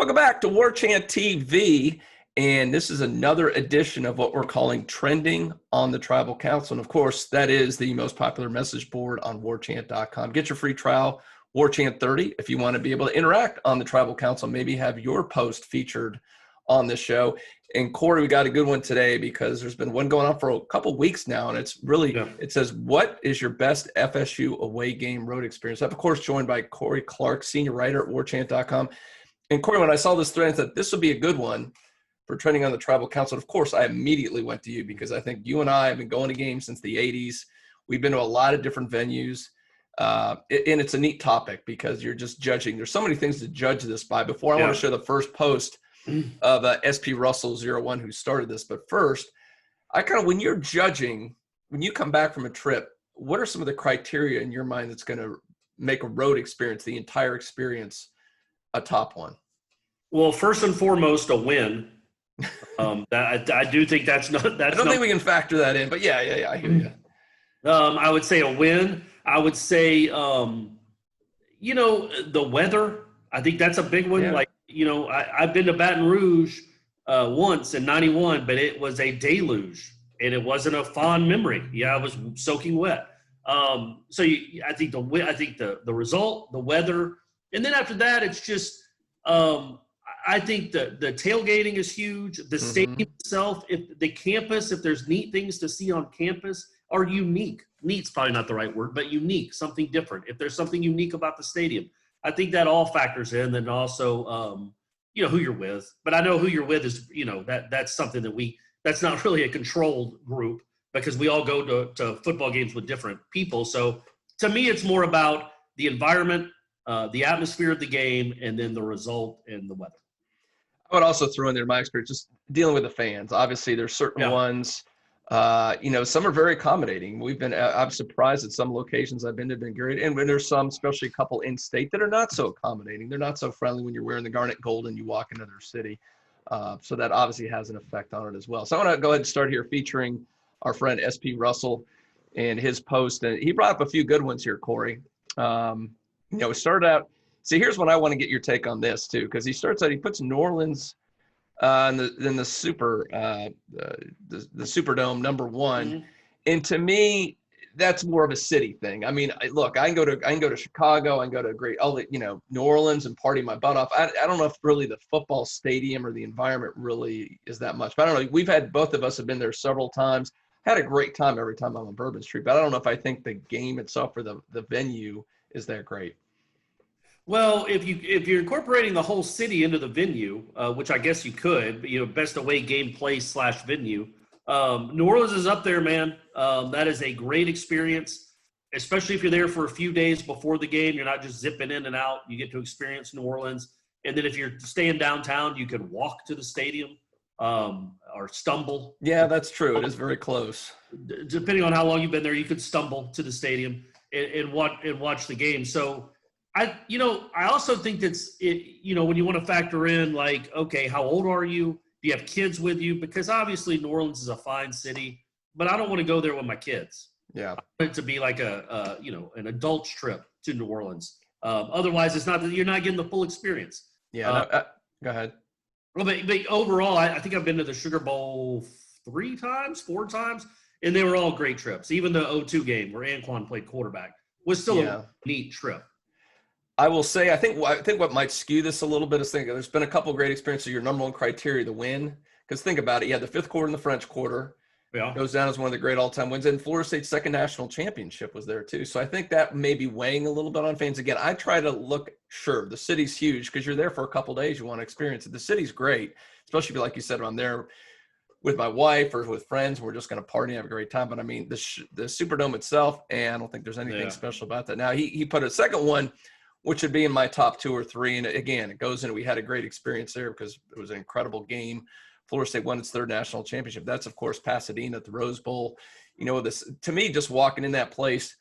Welcome back to Warchant TV, and this is another edition of what we're calling Trending on the Tribal Council. And of course, that is the most popular message board on warchant.com. Get your free trial, Warchant 30, if you want to be able to interact on the Tribal Council, maybe have your post featured on this show. And Corey, we got a good one today because there's been one going on for a couple weeks now, and it's really, It says, what is your best FSU away game road experience? I'm, of course, joined by Corey Clark, senior writer at warchant.com. And Corey, when I saw this thread, I thought this would be a good one for Trending on the Tribal Council. Of course, I immediately went to you because I think you and I have been going to games since the 80s. We've been to a lot of different venues. And it's a neat topic because you're just judging. There's so many things to judge this by. Before I want to share the first post of SP Russell 01 who started this. But first, when you're judging, when you come back from a trip, what are some of the criteria in your mind that's going to make a road experience, the entire experience, a top one? Well, first and foremost, a win. I do think that's not. I don't think we can factor that in, but yeah, I hear you. I would say a win. I would say, the weather. I think that's a big one. Yeah. I've been to Baton Rouge once in '91, but it was a deluge, and it wasn't a fond memory. Yeah, I was soaking wet. I think the result, the weather, and then after that, it's just. I think the tailgating is huge. The stadium itself, if there's neat things to see on campus, are unique. Neat's probably not the right word, but unique, something different. If there's something unique about the stadium, I think that all factors in. Then also, who you're with. But I know who you're with is, that's something that's not really a controlled group because we all go to football games with different people. So to me, it's more about the environment, the atmosphere of the game, and then the result and the weather. I would also throw in there my experience just dealing with the fans. Obviously, there's certain ones, some are very accommodating. I'm surprised at some locations I've been to have been great. And when there's some, especially a couple in state, that are not so accommodating. They're not so friendly when you're wearing the garnet gold and you walk into their city. So that obviously has an effect on it as well. So I want to go ahead and start here featuring our friend SP Russell and his post. And he brought up a few good ones here, Corey. It started out. See, here's what I want to get your take on this too, because he starts out. He puts New Orleans in the Superdome number one, and to me, that's more of a city thing. I mean, look, I can go to Chicago, I can go to New Orleans and party my butt off. I don't know if really the football stadium or the environment really is that much, but I don't know. Both of us have been there several times. Had a great time every time I'm on Bourbon Street, but I don't know if I think the game itself or the venue is that great. Well, if you're incorporating the whole city into the venue, which I guess you could, best away game place / venue, New Orleans is up there, man. That is a great experience, especially if you're there for a few days before the game. You're not just zipping in and out. You get to experience New Orleans. And then if you're staying downtown, you could walk to the stadium or stumble. Yeah, that's true. It is very close. Depending on how long you've been there, you could stumble to the stadium and watch the game. So, I also think that's when you want to factor in okay, how old are you? Do you have kids with you? Because obviously New Orleans is a fine city, but I don't want to go there with my kids. Yeah. I want it to be like an adult's trip to New Orleans. Otherwise it's not that you're not getting the full experience. Yeah. Go ahead. Well, but overall, I think I've been to the Sugar Bowl 4 times, and they were all great trips. Even the 0-2 game where Anquan played quarterback was still a neat trip. I will say, I think what might skew this a little bit is there's been a couple of great experiences. Your number one criteria to win, because think about it. You had the fifth quarter and the French Quarter. Yeah. Goes down as one of the great all-time wins. And Florida State's second national championship was there too. So I think that may be weighing a little bit on fans. Again, I try to look, sure, the city's huge because you're there for a couple of days. You want to experience it. The city's great, especially if, like you said, I'm there with my wife or with friends. We're just going to party and have a great time. But I mean, the Superdome itself, and I don't think there's anything special about that. Now, he put a second one, which would be in my top 2 or 3. And again, it goes into, we had a great experience there because it was an incredible game. Florida State won its third national championship. That's, of course, Pasadena at the Rose Bowl. To me, just walking in that place,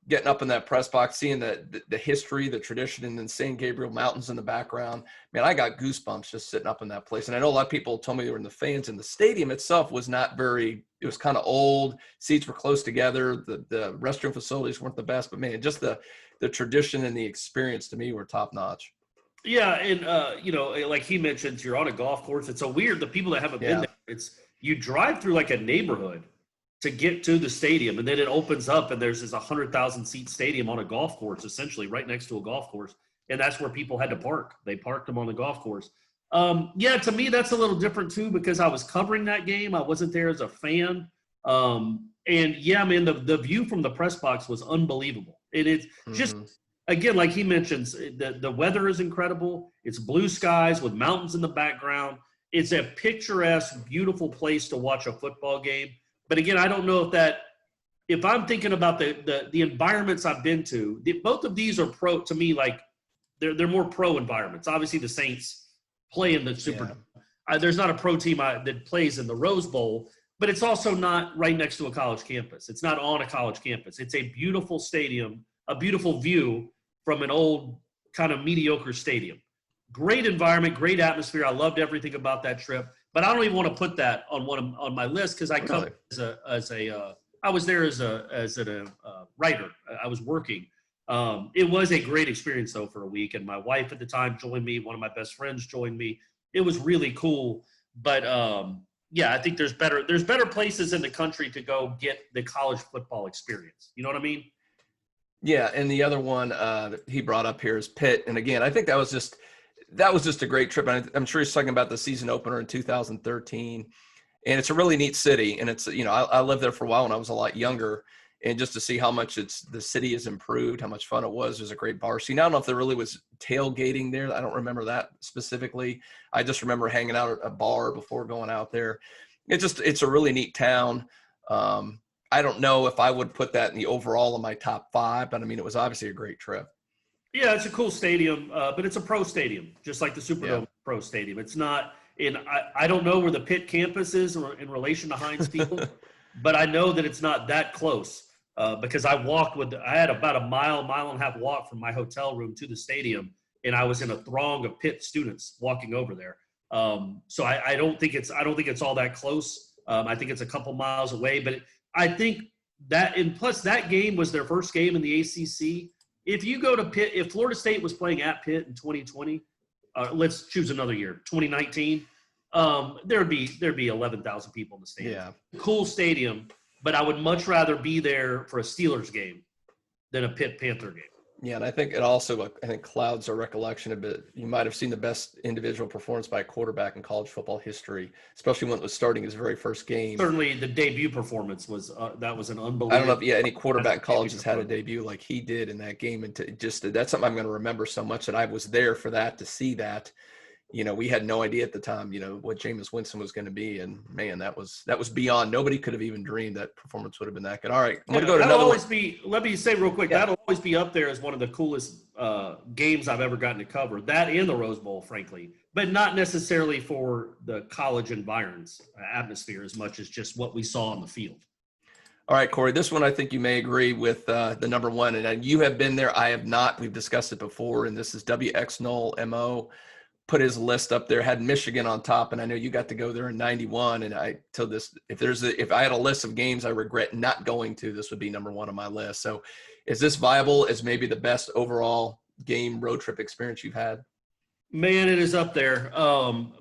getting up in that press box, seeing the history, the tradition, and then San Gabriel Mountains in the background. Man, I got goosebumps just sitting up in that place. And I know a lot of people told me they were in the fans, and the stadium itself was not it was kind of old. Seats were close together. The restroom facilities weren't the best, but man, just the tradition and the experience to me were top notch. Yeah, and like he mentions, you're on a golf course. It's a weird. The people that haven't been there, it's you drive through like a neighborhood to get to the stadium, and then it opens up, and there's this 100,000 seat stadium on a golf course, essentially right next to a golf course, and that's where people had to park. They parked them on the golf course. Yeah, to me that's a little different too because I was covering that game. I wasn't there as a fan. And yeah, man, the view from the press box was unbelievable. It's just again, like he mentions, the weather is incredible. It's blue skies with mountains in the background. It's a picturesque, beautiful place to watch a football game. But again, I don't know if I'm thinking about the environments I've been to, both of these are pro to me. Like they're more pro environments. Obviously, the Saints play in the Super. Yeah. There's not a pro team that plays in the Rose Bowl, but it's also not right next to a college campus. It's not on a college campus. It's a beautiful stadium, a beautiful view from an old kind of mediocre stadium. Great environment, great atmosphere. I loved everything about that trip, but I don't even want to put that on my list because I covered I was there as a writer. I was working. It was a great experience though for a week, and my wife at the time joined me. One of my best friends joined me. It was really cool, but yeah, I think there's better places in the country to go get the college football experience. You know what I mean? Yeah, and the other one that he brought up here is Pitt, and again, I think that was just a great trip. And I'm sure he's talking about the season opener in 2013, and it's a really neat city. And it's I lived there for a while when I was a lot younger, and just to see how much the city has improved, how much fun it was. There's a great bar scene. I don't know if there really was tailgating there. I don't remember that specifically. I just remember hanging out at a bar before going out there. It's a really neat town. I don't know if I would put that in the overall of my top 5, but I mean, it was obviously a great trip. Yeah, it's a cool stadium, but it's a pro stadium, just like the Superdome pro stadium. It's not I don't know where the Pitt campus is in relation to Heinz Field, but I know that it's not that close because I had about a mile and a half walk from my hotel room to the stadium, and I was in a throng of Pitt students walking over there. So I don't think it's all that close. I think it's a couple miles away, but I think that, and plus that game was their first game in the ACC. If you go to Pitt, if Florida State was playing at Pitt in 2020, let's choose another year, 2019, there'd be 11,000 people in the stadium. Yeah. Cool stadium, but I would much rather be there for a Steelers game than a Pitt Panther game. Yeah, and I think it also, clouds our recollection a bit. You might have seen the best individual performance by a quarterback in college football history, especially when it was starting his very first game. Certainly the debut performance was that was an unbelievable. I don't know if any quarterback in college has had a debut like he did in that game. And that's something I'm going to remember so much, that I was there for that, to see that. We had no idea at the time, what Jameis Winston was going to be. And man, that was beyond. Nobody could have even dreamed that performance would have been that good. All right. I'm going to go to another one. Let me say real quick, that'll always be up there as one of the coolest games I've ever gotten to cover. That and the Rose Bowl, frankly, but not necessarily for the college environs atmosphere as much as just what we saw on the field. All right, Corey, this one I think you may agree with the number one. And you have been there. I have not. We've discussed it before. And this is WX Knoll MO. Put his list up there, had Michigan on top, and I know you got to go there in 91. And I told this, if I had a list of games I regret not going to, this would be number one on my list. So is this viable as maybe the best overall game road trip experience you've had? Man, it is up there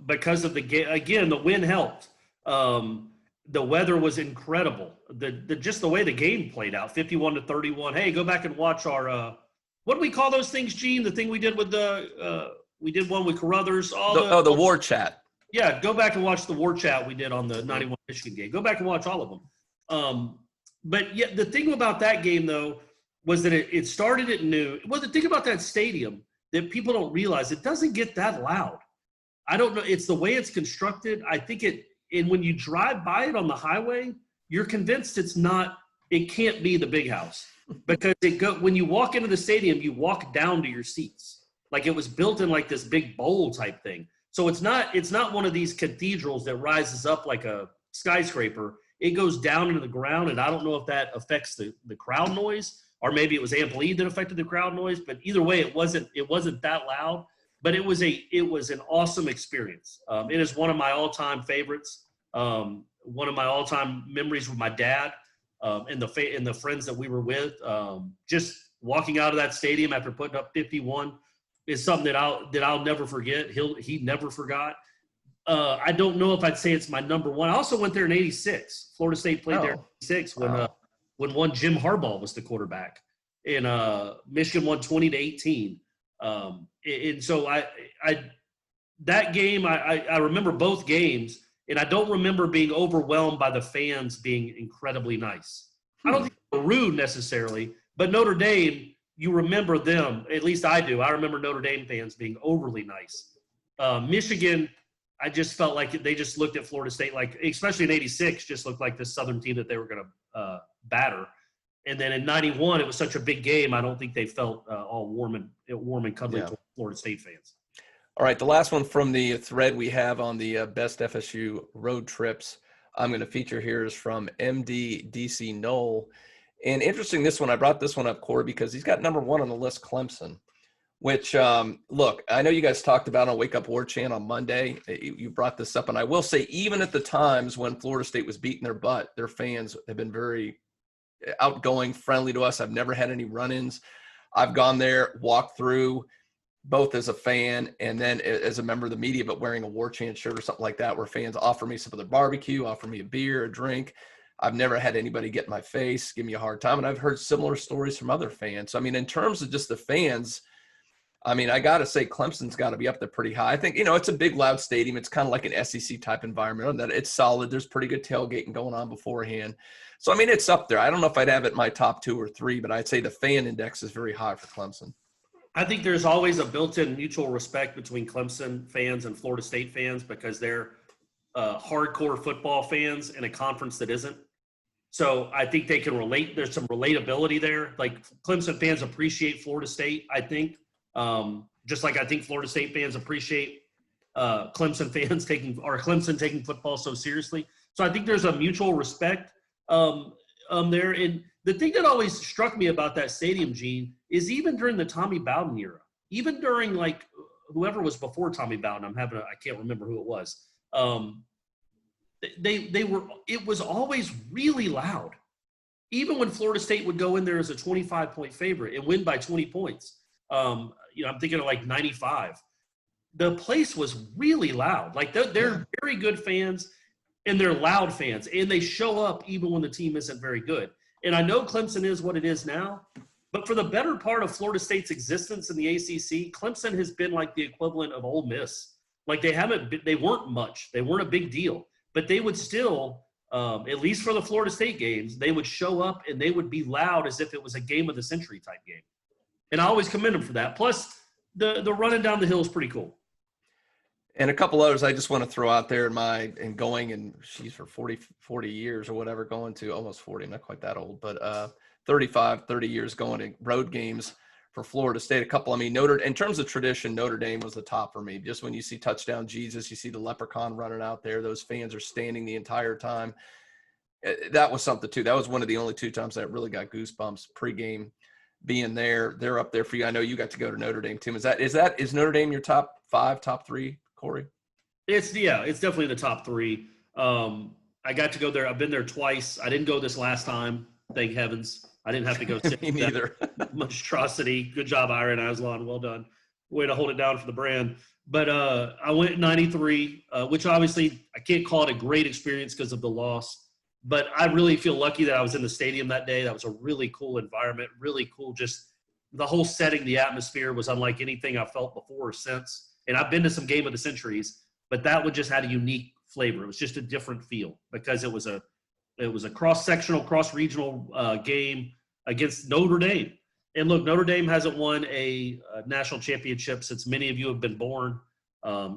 because of the game. Again, the wind helped. The weather was incredible. Just the way the game played out, 51-31. Hey, go back and watch our what do we call those things, Gene? The thing we did with we did one with Carruthers. The War Chat. Yeah, go back and watch the War Chat we did on the 91 Michigan game. Go back and watch all of them. But yeah, the thing about that game, though, was that it started at noon. Well, the thing about that stadium that people don't realize, it doesn't get that loud. I don't know. It's the way it's constructed. I think and when you drive by it on the highway, you're convinced it can't be the Big House. Because when you walk into the stadium, you walk down to your seats. Like it was built in like this big bowl type thing. So it's not one of these cathedrals that rises up like a skyscraper. It goes down into the ground, and I don't know if that affects the crowd noise, or maybe it was amp lead that affected the crowd noise. But either way, it wasn't that loud. But it was an awesome experience. It is one of my all-time favorites. One of my all-time memories with my dad and the friends that we were with. Just walking out of that stadium after putting up 51. is something that I'll never forget. He never forgot. I don't know if I'd say it's my number one. I also went there in '86. Florida State played there in '86 when one Jim Harbaugh was the quarterback, and Michigan won 20-18. And so that game, I remember both games, and I don't remember being overwhelmed by the fans being incredibly nice. I don't think they were rude necessarily, but Notre Dame, you remember them, at least I do. I remember Notre Dame fans being overly nice. Michigan, I just felt like they just looked at Florida State, like, especially in '86, just looked like this Southern team that they were going to batter. And then in '91, it was such a big game, I don't think they felt all warm and cuddly to Florida State fans. All right, the last one from the thread we have on the best FSU road trips I'm going to feature here is from MD Knoll. And interesting, this one, I brought this one up, Corey, because he's got number one on the list, Clemson, which, look, I know you guys talked about on Wake Up Warchant on Monday. You brought this up, and I will say, even at the times when Florida State was beating their butt, their fans have been very outgoing, friendly to us. I've never had any run-ins. I've gone there, walked through, both as a fan and then as a member of the media, but wearing a Warchant shirt or something like that, where fans offer me some of their barbecue, offer me a beer, a drink. I've never had anybody get in my face, give me a hard time. And I've heard similar stories from other fans. So, I mean, in terms of just the fans, I mean, I got to say Clemson's got to be up there pretty high. I think, it's a big, loud stadium. It's kind of like an SEC type environment. That it's solid. There's pretty good tailgating going on beforehand. So, I mean, it's up there. I don't know if I'd have it in my top 2 or 3, but I'd say the fan index is very high for Clemson. I think there's always a built-in mutual respect between Clemson fans and Florida State fans because they're hardcore football fans in a conference that isn't. So I think they can relate. There's some relatability there. Like Clemson fans appreciate Florida State, I think, just like I think Florida State fans appreciate Clemson taking football so seriously. So I think there's a mutual respect there. And the thing that always struck me about that stadium, Gene, is even during the Tommy Bowden era, even during like whoever was before Tommy Bowden, I can't remember who it was. It was always really loud. Even when Florida State would go in there as a 25-point favorite and win by 20 points, I'm thinking of like 95. The place was really loud. Like they're very good fans and they're loud fans, and they show up even when the team isn't very good. And I know Clemson is what it is now, but for the better part of Florida State's existence in the ACC, Clemson has been like the equivalent of Ole Miss. Like they weren't much. They weren't a big deal, but they would still, at least for the Florida State games, they would show up and they would be loud as if it was a game of the century type game. And I always commend them for that. Plus, the running down the hill is pretty cool. And a couple others I just want to throw out there for 40 years or whatever, going to almost 40, not quite that old, but 30 years going to road games for Florida State. A couple, in terms of tradition, Notre Dame was the top for me. Just when you see touchdown Jesus, you see the leprechaun running out there, those fans are standing the entire time. That was something too. That was one of the only 2 times that really got goosebumps pregame being there. They're up there for you. I know you got to go to Notre Dame too. Is Notre Dame your top 5, top 3? Corey? It's definitely in the top 3. I got to go there. I've been there twice. I didn't go this last time. Thank heavens. I didn't have to go sit Me neither. monstrosity. Good job, Ira and Aslan. Well done. Way to hold it down for the brand. But I went in 93, which obviously I can't call it a great experience because of the loss. But I really feel lucky that I was in the stadium that day. That was a really cool environment, really cool. Just the whole setting, the atmosphere was unlike anything I felt before or since. And I've been to some game of the centuries, but that one just had a unique flavor. It was just a different feel because it was a cross-sectional, cross-regional game against Notre Dame. And look, Notre Dame hasn't won a national championship since many of you have been born.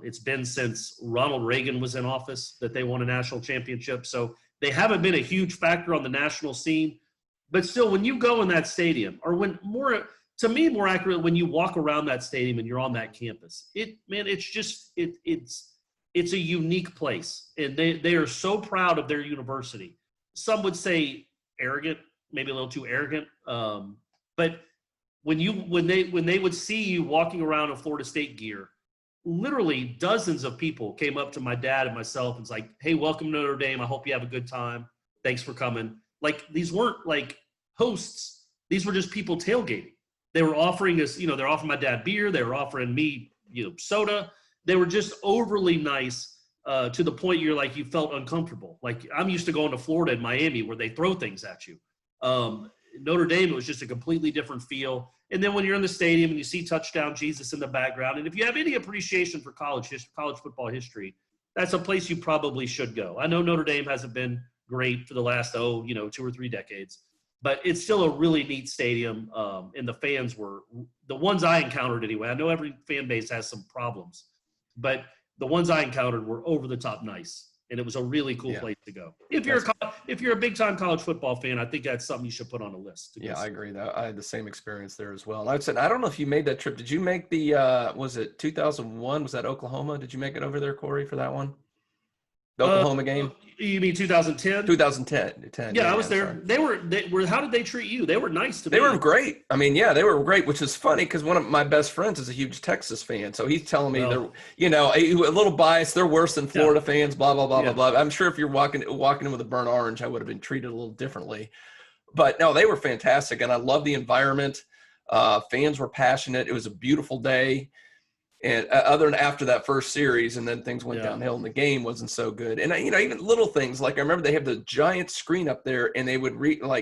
It's been since Ronald Reagan was in office that they won a national championship. So they haven't been a huge factor on the national scene. But still, when you go in that stadium, or more accurate, when you walk around that stadium and you're on that campus, it's a unique place. And they are so proud of their university. Some would say arrogant, maybe a little too arrogant. But when they would see you walking around in Florida State gear, literally dozens of people came up to my dad and myself and was like, "Hey, welcome to Notre Dame. I hope you have a good time. Thanks for coming." Like, these weren't like hosts. These were just people tailgating. They were offering us, they're offering my dad beer. They were offering me, soda. They were just overly nice to the point you're like, you felt uncomfortable. Like I'm used to going to Florida and Miami where they throw things at you. Notre Dame, it was just a completely different feel. And then when you're in the stadium and you see touchdown Jesus in the background, and if you have any appreciation for college football history, that's a place you probably should go. I know Notre Dame hasn't been great for the last, 2 or 3 decades, but it's still a really neat stadium. And the fans were the ones I encountered anyway. I know every fan base has some problems, but the ones I encountered were over the top nice. And it was a really cool place to go. If you're a big time college football fan, I think that's something you should put on a list. Yeah, I agree. I had the same experience there as well. And I don't know if you made that trip. Did you make the was it 2001? Was that Oklahoma? Did you make it over there, Corey, for that one? The Oklahoma game? You mean 2010? 2010. Yeah, I was there. Sorry. They were. How did they treat you? They were nice to me. They were great. I mean, yeah, they were great, which is funny because one of my best friends is a huge Texas fan. So he's telling me they're, a little biased. They're worse than Florida fans, blah, blah, blah, blah, blah. I'm sure if you're walking in with a burnt orange, I would have been treated a little differently. But no, they were fantastic. And I love the environment. Fans were passionate. It was a beautiful day. And other than after that first series, and then things went downhill, and the game wasn't so good. And even little things like I remember they have the giant screen up there, and they would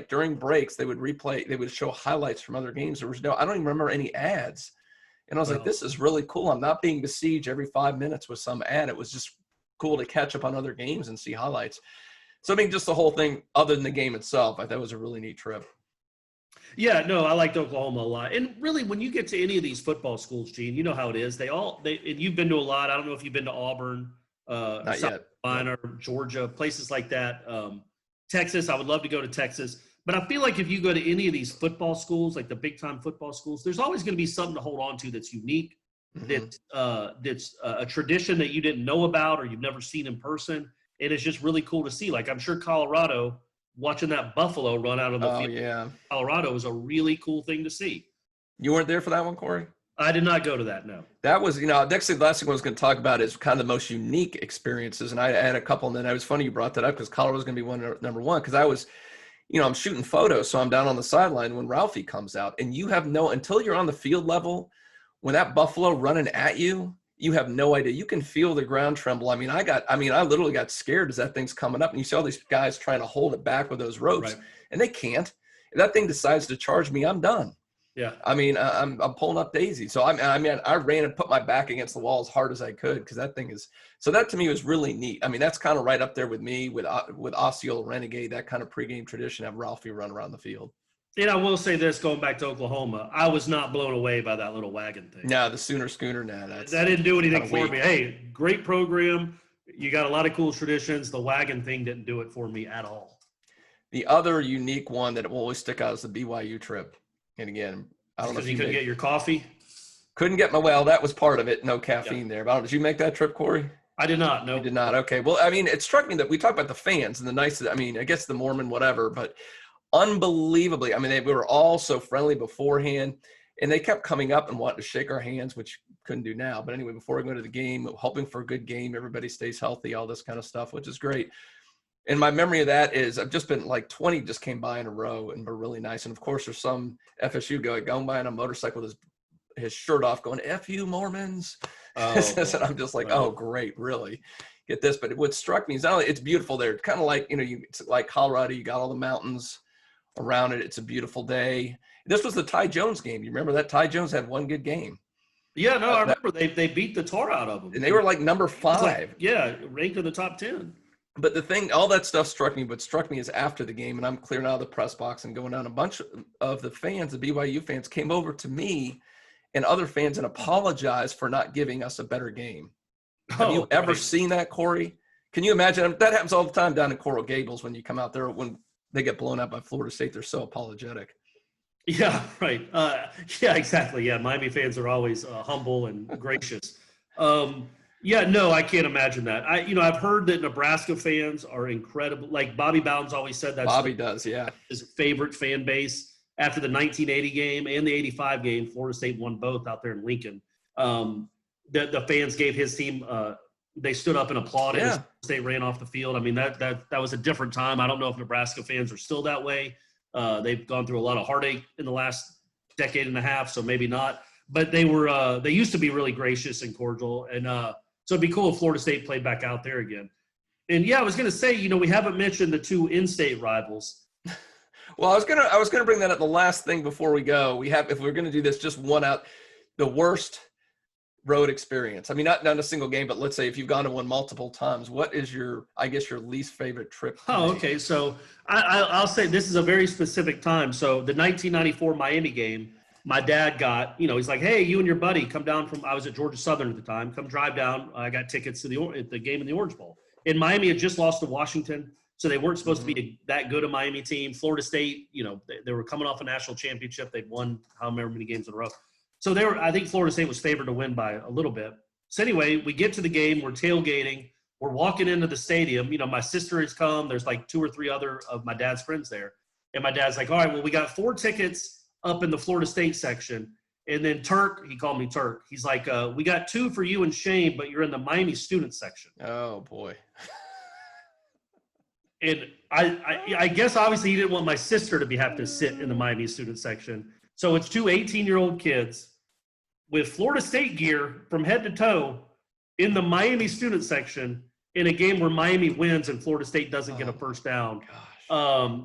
during breaks they would replay, they would show highlights from other games. There was I don't even remember any ads, and I was like, this is really cool. I'm not being besieged every 5 minutes with some ad. It was just cool to catch up on other games and see highlights. So I mean, just the whole thing, other than the game itself, I thought it was a really neat trip. Yeah, no, I liked Oklahoma a lot. And really, when you get to any of these football schools, Gene, you know how it is. And you've been to a lot. I don't know if you've been to Auburn, South Carolina, or Georgia, places like that. Texas, I would love to go to Texas. But I feel like if you go to any of these football schools, like the big-time football schools, there's always going to be something to hold on to that's unique, that's a tradition that you didn't know about or you've never seen in person. And it's just really cool to see. Like, I'm sure Colorado – watching that buffalo run out of the field in Colorado was a really cool thing to see. You weren't there for that one, Corey? I did not go to that, no. That was, next thing, the last thing I was going to talk about is kind of the most unique experiences. And I had a couple, and then it was funny you brought that up because Colorado was going to be number one because I was, I'm shooting photos, so I'm down on the sideline when Ralphie comes out. And you have until you're on the field level, when that buffalo running at you, you have no idea. You can feel the ground tremble. I literally got scared as that thing's coming up, and you see all these guys trying to hold it back with those ropes, and they can't. If that thing decides to charge me, I'm done. Yeah. I'm pulling up daisy. So I ran and put my back against the wall as hard as I could because that thing is. So that to me was really neat. I mean, that's kind of right up there with me with Osceola Renegade, that kind of pregame tradition, have Ralphie run around the field. And I will say this, going back to Oklahoma, I was not blown away by that little wagon thing. No, the Sooner Schooner, that didn't do anything for me. Hey, great program. You got a lot of cool traditions. The wagon thing didn't do it for me at all. The other unique one that will always stick out is the BYU trip. And again, I don't know if you couldn't get your coffee. Couldn't get that was part of it. No caffeine there. But did you make that trip, Corey? I did not. No, you did not. Okay. Well, it struck me that we talked about the fans and the nice. I guess the Mormon, whatever, but. Unbelievably, they were all so friendly beforehand, and they kept coming up and wanting to shake our hands, which couldn't do now. But anyway, before I go to the game, hoping for a good game, everybody stays healthy, all this kind of stuff, which is great. And my memory of that is I've just been 20 just came by in a row and were really nice. And of course, there's some FSU going by on a motorcycle with his shirt off, going "F you Mormons," and I'm just like, oh, great, really. Get this. But what struck me is not only it's beautiful there, kind of like it's like Colorado, you got all the mountains around it. It's a beautiful day. This was the Ty Jones game. You remember that? Ty Jones had one good game. Yeah, no, I remember they beat the tar out of them. And they were number 5. Ranked in the top 10. But the thing, all that stuff struck me. What struck me is after the game, and I'm clearing out of the press box and going down, a bunch of the fans, the BYU fans, came over to me and other fans and apologized for not giving us a better game. Have you ever seen that, Corey? Can you imagine? That happens all the time down in Coral Gables when you come out there when they get blown out by Florida State. They're so apologetic. Yeah, right. Yeah, exactly. Yeah, Miami fans are always humble and gracious. Yeah, no, I can't imagine that. I've heard that Nebraska fans are incredible. Like Bobby Bowden's always said that. Bobby does, yeah. His favorite fan base after the 1980 game and the 85 game. Florida State won both out there in Lincoln. The fans gave his team they stood up and applauded as State ran off the field. That was a different time. I don't know if Nebraska fans are still that way. They've gone through a lot of heartache in the last decade and a half, so maybe not. But they used to be really gracious and cordial. And so it'd be cool if Florida State played back out there again. And yeah, I was going to say, we haven't mentioned the two in-state rivals. Well, I was gonna bring that up. The last thing before we go, if we're gonna do this, just one out, the worst road experience. I mean, not a single game, but let's say if you've gone to one multiple times, what is your least favorite trip? Okay. So I'll say this is a very specific time. So the 1994 Miami game, my dad got, he's like, hey, you and your buddy come down I was at Georgia Southern at the time, come drive down. I got tickets to the game in the Orange Bowl. And Miami had just lost to Washington. So they weren't supposed to be that good a Miami team. Florida State, they were coming off a national championship. They'd won however many games in a row. So I think Florida State was favored to win by a little bit. So anyway, we get to the game. We're tailgating. We're walking into the stadium. My sister has come. There's like 2 or 3 other of my dad's friends there. And my dad's like, all right, well, we got 4 tickets up in the Florida State section. And then Turk, he called me Turk. He's like, we got 2 for you and Shane, but you're in the Miami student section. Oh, boy. And I guess obviously he didn't want my sister to have to sit in the Miami student section. So it's 2 18-year-old kids with Florida State gear from head to toe in the Miami student section in a game where Miami wins and Florida State doesn't get a first down.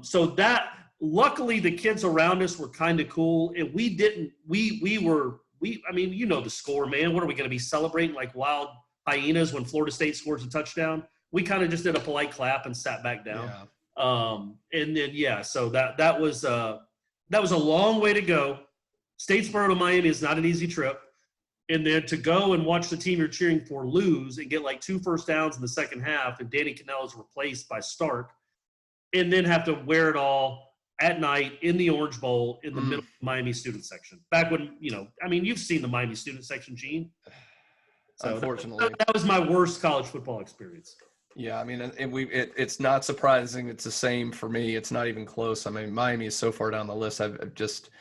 So that luckily the kids around us were kind of cool. And we didn't, I mean, the score, man. What are we going to be celebrating like wild hyenas when Florida State scores a touchdown? We kind of just did a polite clap and sat back down. Yeah. And then, so that was a long way to go. Statesboro to Miami is not an easy trip. And then to go and watch the team you're cheering for lose and get like 2 first downs in the second half, and Danny Cannell is replaced by Stark, and then have to wear it all at night in the Orange Bowl in the middle of the Miami student section. Back when, you've seen the Miami student section, Gene. So unfortunately. That was my worst college football experience. Yeah, I mean, it's not surprising. It's the same for me. It's not even close. I mean, Miami is so far down the list. I've just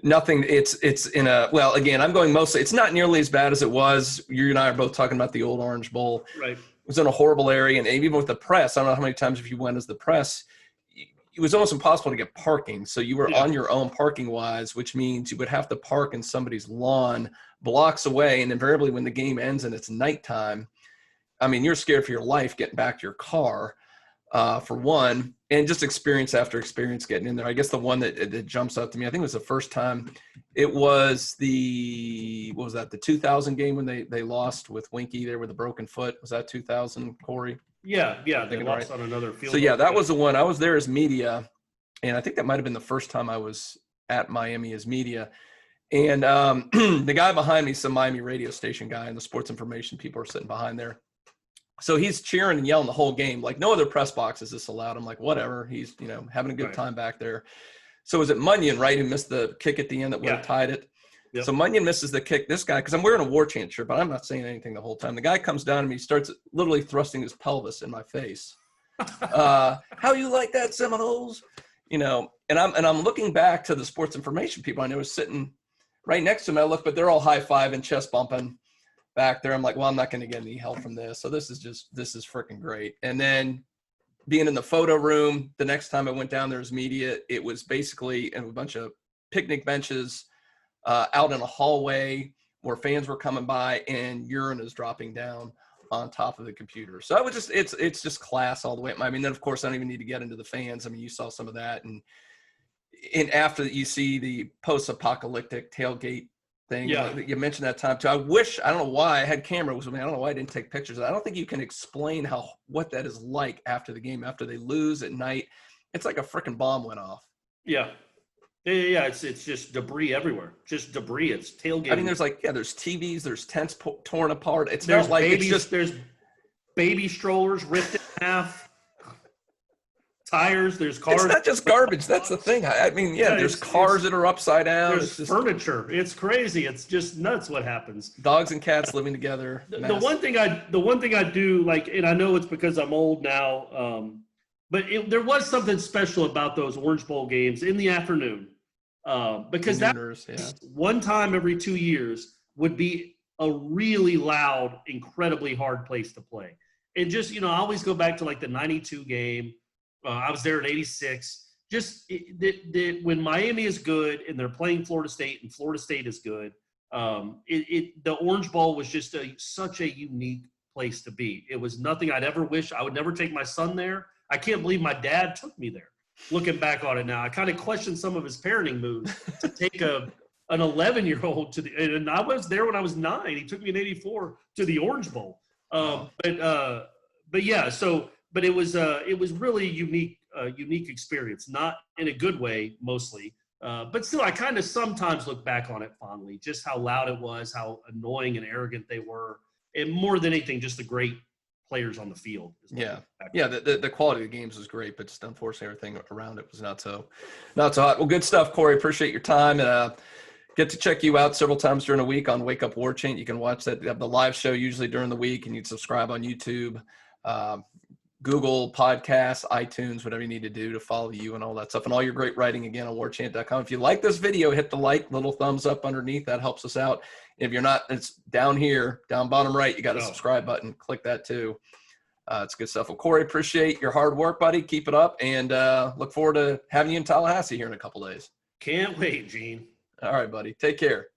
nothing. It's in again, I'm going mostly. It's not nearly as bad as it was. You and I are both talking about the old Orange Bowl. Right. It was in a horrible area, and even with the press, I don't know how many times if you went as the press, it was almost impossible to get parking. So you were on your own parking wise, which means you would have to park in somebody's lawn blocks away, and invariably when the game ends and it's nighttime, I mean, you're scared for your life getting back to your car, for one, and just experience after experience getting in there. I guess the one that jumps out to me, I think it was the first time, it was the 2000 game when they lost with Winky there with a broken foot. Was that 2000, Corey? Yeah, they lost on another field. So, yeah, that was the one. I was there as media, and I think that might have been the first time I was at Miami as media. And the guy behind me, some Miami radio station guy, and the sports information people are sitting behind there. So he's cheering and yelling the whole game. Like, no other press box is this allowed. I'm like, whatever. He's, having a good time back there. So was it Munyon, right, who missed the kick at the end that would have tied it? Yep. So Munyon misses the kick. This guy, because I'm wearing a Warchant shirt, but I'm not saying anything the whole time. The guy comes down to me, starts literally thrusting his pelvis in my face. How you like that, Seminoles? And I'm looking back to the sports information people I know was sitting right next to me. I look, but they're all high-fiving, chest bumping back there. I'm like, well, I'm not going to get any help from this. So this is freaking great. And then being in the photo room, the next time I went down there as media, it was basically a bunch of picnic benches out in a hallway where fans were coming by, and urine is dropping down on top of the computer. So it's just class all the way. I mean, then of course I don't even need to get into the fans. I mean, you saw some of that, and after you see the post-apocalyptic tailgate thing. Yeah. You mentioned that time too. I don't know why I had cameras with me. I don't know why I didn't take pictures. I don't think you can explain what that is like after the game, after they lose at night. It's like a freaking bomb went off. Yeah. Yeah. It's just debris everywhere. Just debris. It's tailgating. I mean, there's TVs, there's tents torn apart. There's baby strollers ripped in half. Tires, there's cars. It's not just garbage. That's the thing. I mean, there's cars that are upside down. There's furniture. It's crazy. It's just nuts what happens. Dogs and cats living together. The one thing I do like, and I know it's because I'm old now, but there was something special about those Orange Bowl games in the afternoon, because one time every 2 years would be a really loud, incredibly hard place to play. And just, I always go back to like the 92 game. I was there in 86. when Miami is good and they're playing Florida State and Florida State is good, the Orange Bowl was just such a unique place to be. It was nothing I'd ever wish. I would never take my son there. I can't believe my dad took me there. Looking back on it now, I kind of question some of his parenting moves to take an 11-year-old to the. And I was there when I was 9. He took me in '84 to the Orange Bowl. But yeah. So, but it was really unique experience, not in a good way mostly. But still, I kind of sometimes look back on it fondly, just how loud it was, how annoying and arrogant they were, and more than anything, just the great players on the field. Yeah. The quality of the games was great, but just unfortunately everything around it was not so hot. Well, good stuff, Corey. Appreciate your time. Get to check you out several times during the week on Wake Up Warchant. You can watch that. They have the live show usually during the week, and you can subscribe on YouTube, Google Podcasts, iTunes, whatever you need to do to follow you and all that stuff. And all your great writing again on warchant.com. If you like this video, hit the little thumbs up underneath. That helps us out. If you're not, it's down here, down bottom right. You got a subscribe button. Click that too. It's good stuff. Well, Corey, appreciate your hard work, buddy. Keep it up, and look forward to having you in Tallahassee here in a couple days. Can't wait, Gene. All right, buddy. Take care.